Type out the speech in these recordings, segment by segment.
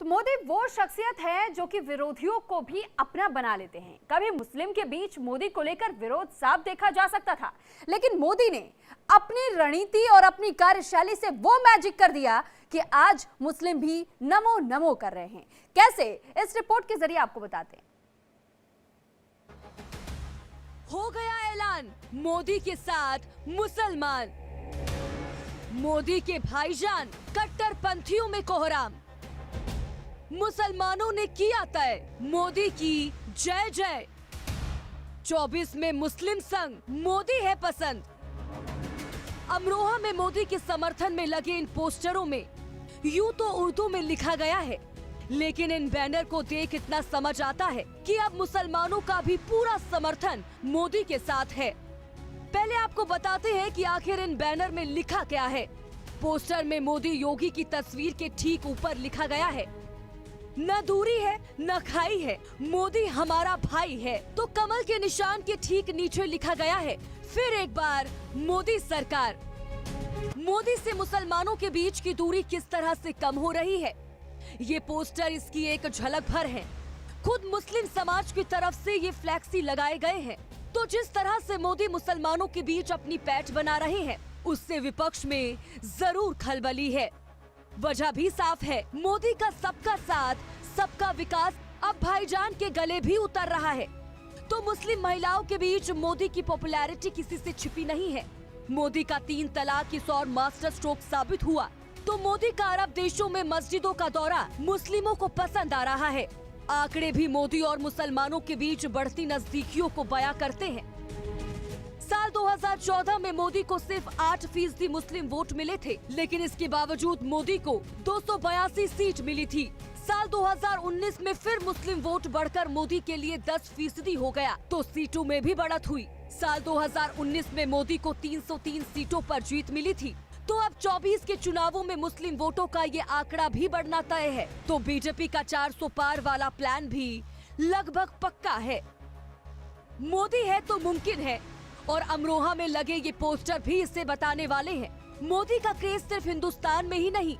तो मोदी वो शख्सियत है जो कि विरोधियों को भी अपना बना लेते हैं। कभी मुस्लिम के बीच मोदी को लेकर विरोध साफ देखा जा सकता था, लेकिन मोदी ने अपनी रणनीति और अपनी कार्यशैली से वो मैजिक कर दिया कि आज मुस्लिम भी नमो नमो कर रहे हैं। कैसे, इस रिपोर्ट के जरिए आपको बताते हैं। हो गया ऐलान, मोदी के साथ मुसलमान। मोदी के भाईजान कट्टरपंथियों में कोहराम। मुसलमानों ने किया तय, मोदी की जय जय। 24 में मुस्लिम संग, मोदी है पसंद। अमरोहा में मोदी के समर्थन में लगे इन पोस्टरों में यूं तो उर्दू में लिखा गया है, लेकिन इन बैनर को देख इतना समझ आता है कि अब मुसलमानों का भी पूरा समर्थन मोदी के साथ है। पहले आपको बताते हैं कि आखिर इन बैनर में लिखा क्या है। पोस्टर में मोदी योगी की तस्वीर के ठीक ऊपर लिखा गया है, न दूरी है न खाई है, मोदी हमारा भाई है। तो कमल के निशान के ठीक नीचे लिखा गया है, फिर एक बार मोदी सरकार। मोदी से मुसलमानों के बीच की दूरी किस तरह से कम हो रही है, ये पोस्टर इसकी एक झलक भर है। खुद मुस्लिम समाज की तरफ से ये फ्लैक्सी लगाए गए हैं। तो जिस तरह से मोदी मुसलमानों के बीच अपनी पैठ बना रहे हैं, उससे विपक्ष में जरूर खलबली है। वजह भी साफ है, मोदी का सबका साथ सबका विकास अब भाईजान के गले भी उतर रहा है। तो मुस्लिम महिलाओं के बीच मोदी की पॉपुलैरिटी किसी से छिपी नहीं है। मोदी का 3 तलाक इस और मास्टर स्ट्रोक साबित हुआ। तो मोदी का अरब देशों में मस्जिदों का दौरा मुस्लिमों को पसंद आ रहा है। आंकड़े भी मोदी और मुसलमानों के बीच बढ़ती नजदीकियों को बयां करते हैं। साल 2014 में मोदी को सिर्फ 8% मुस्लिम वोट मिले थे, लेकिन इसके बावजूद मोदी को 282 सीट मिली थी। साल 2019 में फिर मुस्लिम वोट बढ़कर मोदी के लिए 10% हो गया, तो सीटों में भी बढ़त हुई। साल 2019 में मोदी को 303 सीटों पर जीत मिली थी, तो अब 24 के चुनावों में मुस्लिम वोटों का ये आंकड़ा भी बढ़ना तय है। तो बीजेपी का 400 पार वाला प्लान भी लगभग पक्का है। मोदी है तो मुमकिन है, और अमरोहा में लगे ये पोस्टर भी इससे बताने वाले हैं। मोदी का क्रेज सिर्फ हिंदुस्तान में ही नहीं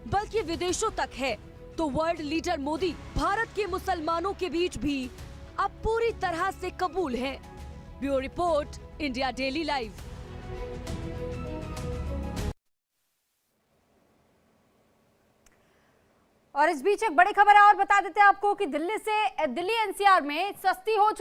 बल्कि विदेशों तक है। तो वर्ल्ड लीडर मोदी भारत के मुसलमानों के बीच भी अब पूरी तरह से कबूल है। Bureau report, India daily live. और इस बीच एक बड़ी खबर है और बता देते हैं आपको कि दिल्ली एनसीआर में सस्ती हो चुकी